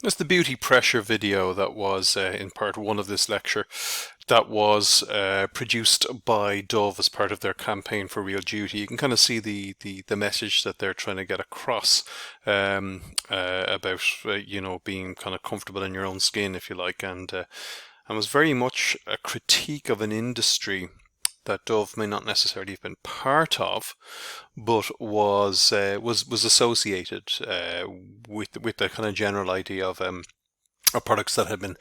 It's the beauty pressure video that was in part one of this lecture that was produced by Dove as part of their campaign for real duty. You can kind of see the message that they're trying to get across about being kind of comfortable in your own skin, if you like, and was very much a critique of an industry that Dove may not necessarily have been part of, but was associated with the kind of general idea of products that had been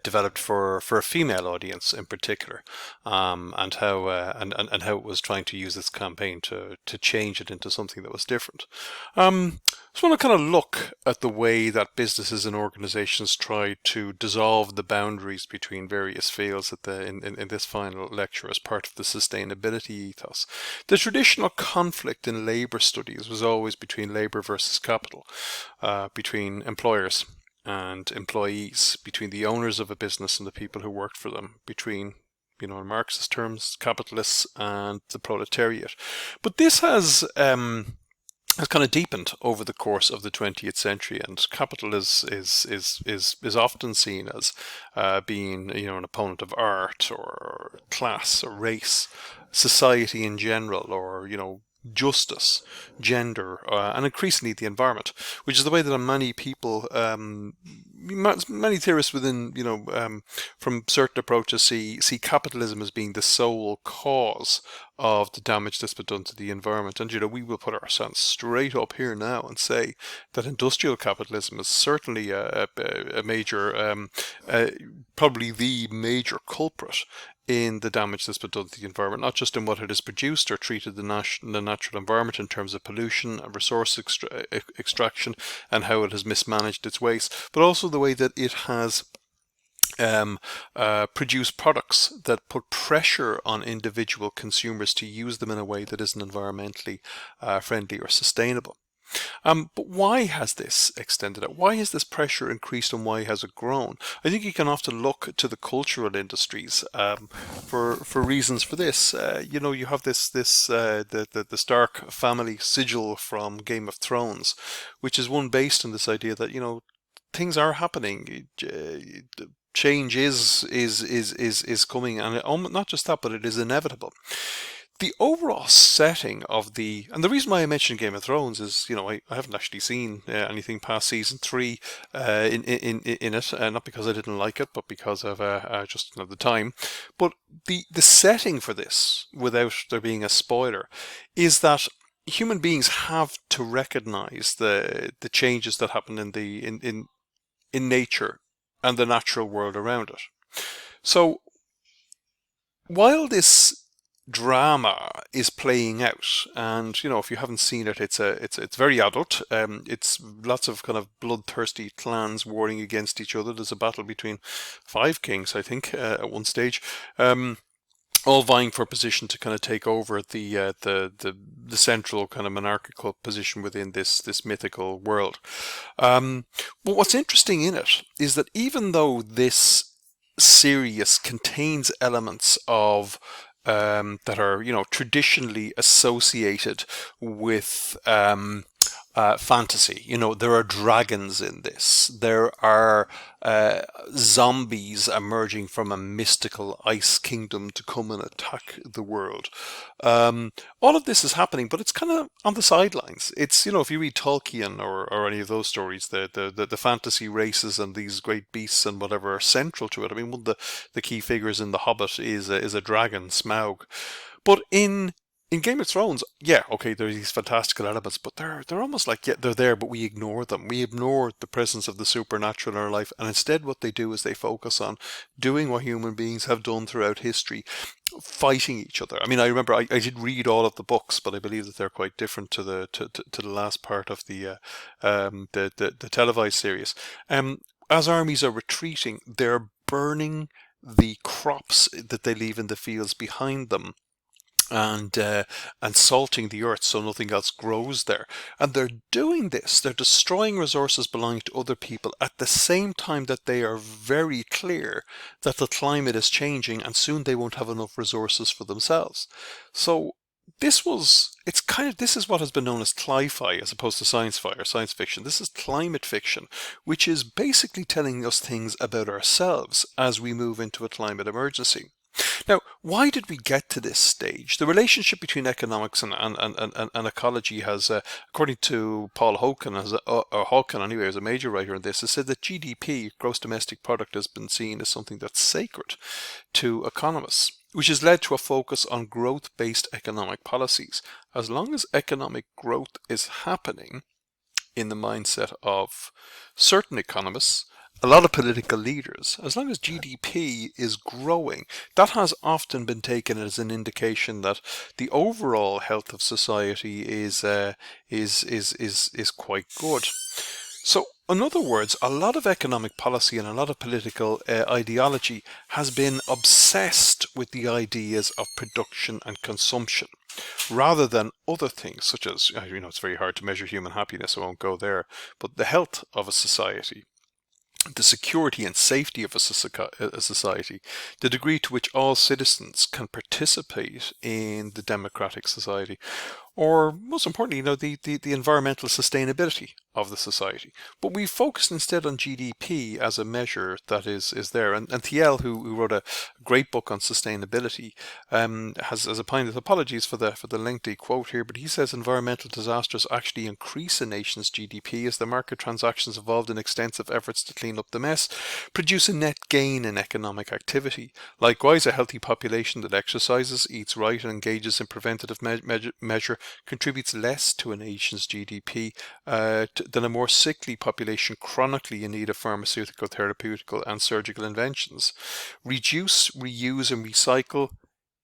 developed for a female audience in particular, and how it was trying to use this campaign to change it into something that was different. Just want to kind of look at the way that businesses and organizations try to dissolve the boundaries between various fields in this final lecture as part of the sustainability ethos. The traditional conflict in labor studies was always between labor versus capital, between employers and employees, between the owners of a business and the people who worked for them, between, in Marxist terms, capitalists and the proletariat. But this has kind of deepened over the course of the 20th century, and capital is often seen as being an opponent of art or class or race, society in general, or justice, gender, and increasingly the environment, which is the way that many people, many theorists within, from certain approaches see capitalism as being the sole cause of the damage that's been done to the environment. And, we will put our stance straight up here now and say that industrial capitalism is certainly a major, probably the major culprit in the damage that's been done to the environment, not just in what it has produced or treated the natural environment in terms of pollution and resource extraction and how it has mismanaged its waste, but also the way that it has produce products that put pressure on individual consumers to use them in a way that isn't environmentally friendly or sustainable. But why has this extended out? Why has this pressure increased, and why has it grown? I think you can often look to the cultural industries for reasons for this. You have the Stark family sigil from Game of Thrones, which is one based on this idea that things are happening. Change is coming, and not just that, but it is inevitable. The overall setting of and the reason why I mentioned Game of Thrones is, I haven't actually seen anything past season 3 in it, not because I didn't like it, but because of just the time. But the setting for this, without there being a spoiler, is that human beings have to recognize the changes that happen in nature and the natural world around it. So while this drama is playing out, and if you haven't seen it, it's very adult. It's lots of kind of bloodthirsty clans warring against each other. There's a battle between 5 kings, I think, at one stage. All vying for position to kind of take over the central kind of monarchical position within this mythical world. But what's interesting in it is that even though this series contains elements of that are traditionally associated with fantasy. There are dragons in this. There are zombies emerging from a mystical ice kingdom to come and attack the world. All of this is happening, but it's kind of on the sidelines. It's, if you read Tolkien or any of those stories, the fantasy races and these great beasts and whatever are central to it. I mean, one of the key figures in The Hobbit is a dragon, Smaug. But in Game of Thrones, yeah, okay, there are these fantastical elements, but they're almost like, yeah, they're there, but we ignore them. We ignore the presence of the supernatural in our life, and instead what they do is they focus on doing what human beings have done throughout history, fighting each other. I mean, I remember I did read all of the books, but I believe that they're quite different to the last part of the televised series. As armies are retreating, they're burning the crops that they leave in the fields behind them, and salting the earth so nothing else grows there. And they're doing this, they're destroying resources belonging to other people at the same time that they are very clear that the climate is changing and soon they won't have enough resources for themselves. So this is what has been known as cli-fi as opposed to science-fi or science fiction. This is climate fiction, which is basically telling us things about ourselves as we move into a climate emergency. Now, why did we get to this stage? The relationship between economics and ecology has, according to Paul Hawken, or Hawken anyway, as a major writer on this, has said that GDP, gross domestic product, has been seen as something that's sacred to economists, which has led to a focus on growth-based economic policies. As long as economic growth is happening in the mindset of certain economists, a lot of political leaders, as long as GDP is growing, that has often been taken as an indication that the overall health of society is quite good. So, in other words, a lot of economic policy and a lot of political ideology has been obsessed with the ideas of production and consumption, rather than other things such as, it's very hard to measure human happiness, I won't go there, but the health of a society, the security and safety of a society, the degree to which all citizens can participate in the democratic society, or most importantly, the environmental sustainability of the society. But we focused instead on GDP as a measure that is there. And Thiel, who wrote a great book on sustainability, has opined, apologies for the lengthy quote here, but he says environmental disasters actually increase a nation's GDP as the market transactions involved in extensive efforts to clean up the mess produce a net gain in economic activity. Likewise, a healthy population that exercises, eats right, and engages in preventative measure contributes less to a nation's GDP than a more sickly population chronically in need of pharmaceutical, therapeutical, and surgical inventions. Reduce, reuse, and recycle.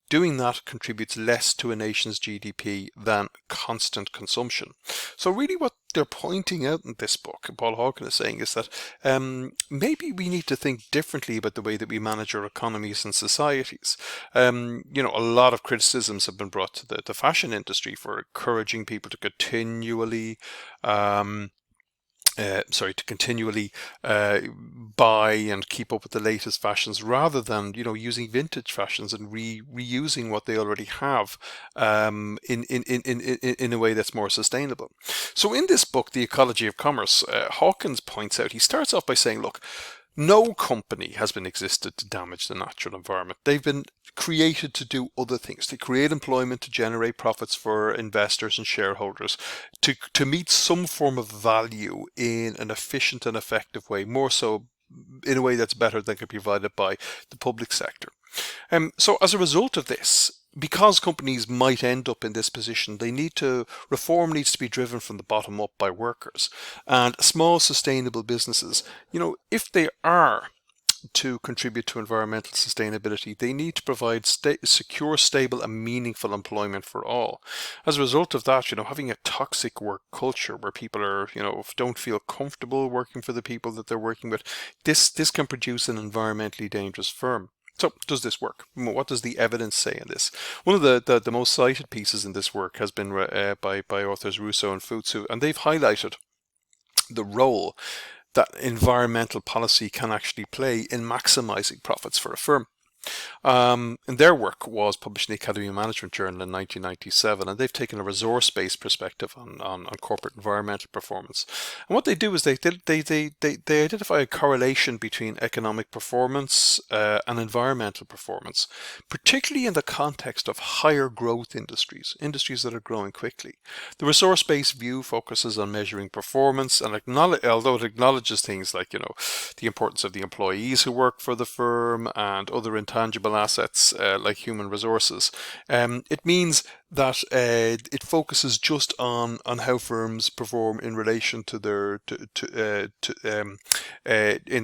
Doing that contributes less to a nation's GDP than constant consumption. So really what they're pointing out in this book, and Paul Hawken is saying, is that maybe we need to think differently about the way that we manage our economies and societies. A lot of criticisms have been brought to the fashion industry for encouraging people to continually buy and keep up with the latest fashions, rather than using vintage fashions and reusing what they already have in a way that's more sustainable. So in this book, The Ecology of Commerce, Hawkins points out, he starts off by saying, look, no company has been existed to damage the natural environment. They've been created to do other things, to create employment, to generate profits for investors and shareholders, to meet some form of value in an efficient and effective way, more so in a way that's better than can be provided by the public sector. So as a result of this, because companies might end up in this position, reform needs to be driven from the bottom up by workers. And small sustainable businesses, if they are to contribute to environmental sustainability, they need to provide secure, stable, and meaningful employment for all. As a result of that, having a toxic work culture where people are, don't feel comfortable working for the people that they're working with, this can produce an environmentally dangerous firm. So, does this work? What does the evidence say in this? One of the most cited pieces in this work has been by authors Russo and Futsu, and they've highlighted the role that environmental policy can actually play in maximizing profits for a firm. And their work was published in the Academy of Management Journal in 1997, and they've taken a resource-based perspective on corporate environmental performance. And what they do is they identify a correlation between economic performance and environmental performance, particularly in the context of higher growth industries that are growing quickly. The resource-based view focuses on measuring performance, and although it acknowledges things like the importance of the employees who work for the firm and other intangible assets like human resources, it means that it focuses just on how firms perform in relation to their in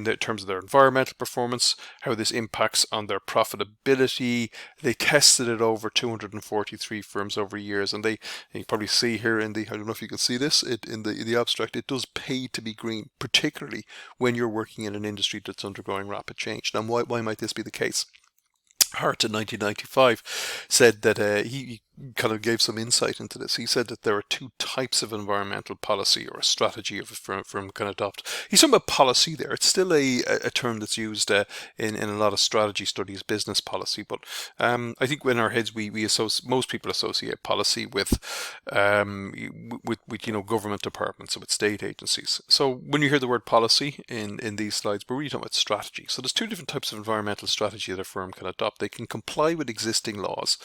the terms of their environmental performance, how this impacts on their profitability. They tested it over 243 firms over years, and you can probably see here I don't know if you can see this in the abstract, it does pay to be green, particularly when you're working in an industry that's undergoing rapid change. Now, why might this be the case? Hart in 1995 said that he kind of gave some insight into this. He said that there are two types of environmental policy or a strategy of a firm can adopt. He's talking about policy there. It's still a term that's used in a lot of strategy studies, business policy. But I think in our heads most people associate policy with government departments, so with state agencies. So when you hear the word policy in these slides, we're really talking about strategy. So there's two different types of environmental strategy that a firm can adopt. They can comply with existing laws,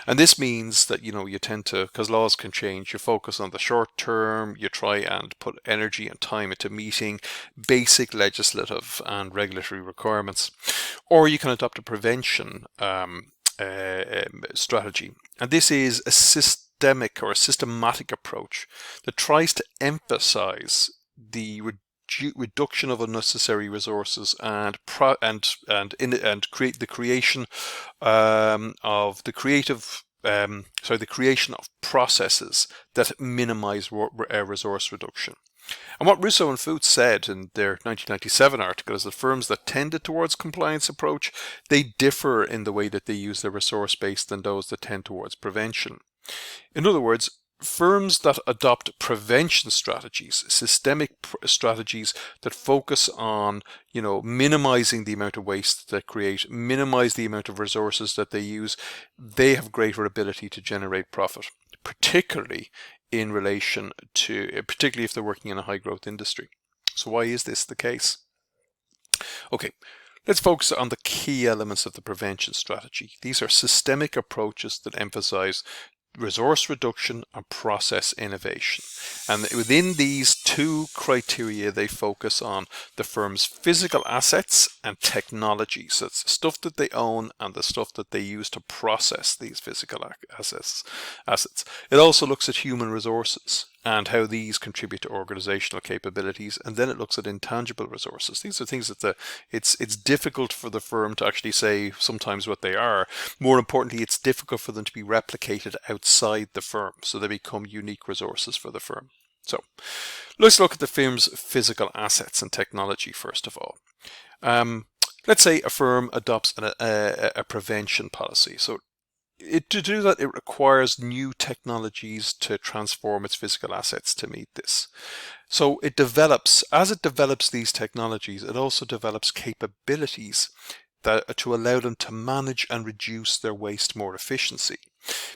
and this means that you tend to, because laws can change, you focus on the short term, you try and put energy and time into meeting basic legislative and regulatory requirements, or you can adopt a prevention strategy, and this is a systemic or a systematic approach that tries to emphasize the reduction of unnecessary resources and create the creation of the creation of processes that minimize resource reduction. And what Russo and Fuchs said in their 1997 article is that firms that tended towards compliance approach, they differ in the way that they use their resource base than those that tend towards prevention. In other words, firms that adopt prevention strategies, systemic strategies that focus on, minimizing the amount of waste that they create, minimize the amount of resources that they use, they have greater ability to generate profit, particularly if they're working in a high growth industry. So why is this the case? Okay, let's focus on the key elements of the prevention strategy. These are systemic approaches that emphasize resource reduction and process innovation. And within these two criteria, they focus on the firm's physical assets and technologies. So it's the stuff that they own and the stuff that they use to process these physical assets. It also looks at human resources and how these contribute to organizational capabilities, and then it looks at intangible resources. These are things that it's difficult for the firm to actually say sometimes what they are. More importantly, it's difficult for them to be replicated outside the firm, so they become unique resources for the firm. So let's look at the firm's physical assets and technology first of all. Let's say a firm adopts a prevention policy. So to do that, it requires new technologies to transform its physical assets to meet this. So as it develops these technologies, it also develops capabilities to allow them to manage and reduce their waste more efficiently.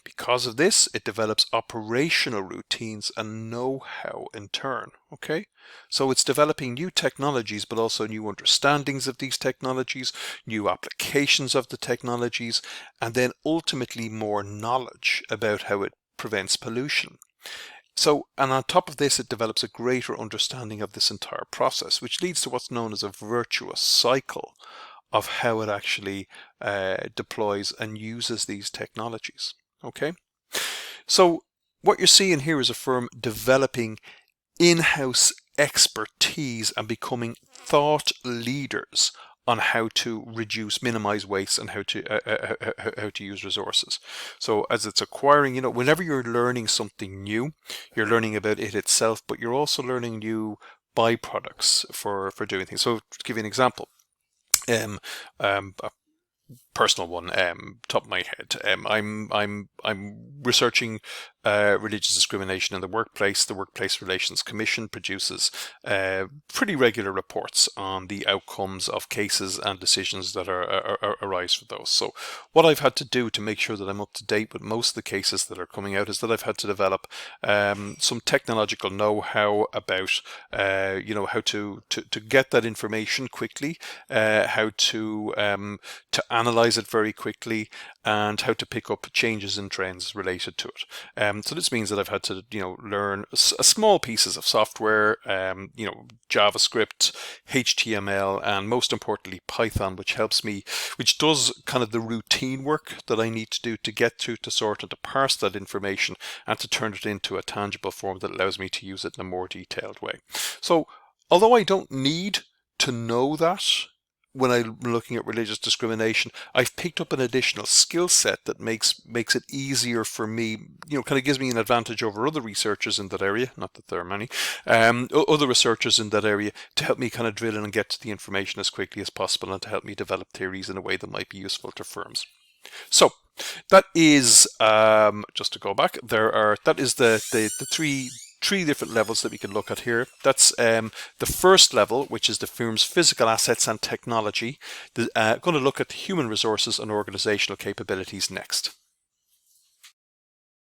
Because of this, it develops operational routines and know-how in turn. Okay, so it's developing new technologies, but also new understandings of these technologies, new applications of the technologies, and then ultimately more knowledge about how it prevents pollution. So, and on top of this, it develops a greater understanding of this entire process, which leads to what's known as a virtuous cycle of how it actually deploys and uses these technologies. Okay, so what you're seeing here is a firm developing in-house expertise and becoming thought leaders on how to minimize waste and how to use resources. So as it's acquiring, whenever you're learning something new, you're learning about it itself, but you're also learning new byproducts for doing things. So to give you an example, a personal one, top of my head. I'm researching religious discrimination in the workplace. The Workplace Relations Commission produces pretty regular reports on the outcomes of cases and decisions that arise from those. So what I've had to do to make sure that I'm up to date with most of the cases that are coming out is that I've had to develop some technological know-how about how to get that information quickly, how to analyze it very quickly, and how to pick up changes and trends related to it. So this means that I've had to, learn small pieces of software, JavaScript, HTML, and most importantly Python, which does kind of the routine work that I need to do to get to sort and to parse that information and to turn it into a tangible form that allows me to use it in a more detailed way. So although I don't need to know that when I'm looking at religious discrimination, I've picked up an additional skill set that makes it easier for me, kind of gives me an advantage over other researchers in that area, not that there are many, other researchers in that area, to help me kind of drill in and get to the information as quickly as possible and to help me develop theories in a way that might be useful to firms. So That is, just to go back, that is the three different levels that we can look at here. That's the first level, which is the firm's physical assets and technology. Going to look at human resources and organizational capabilities next.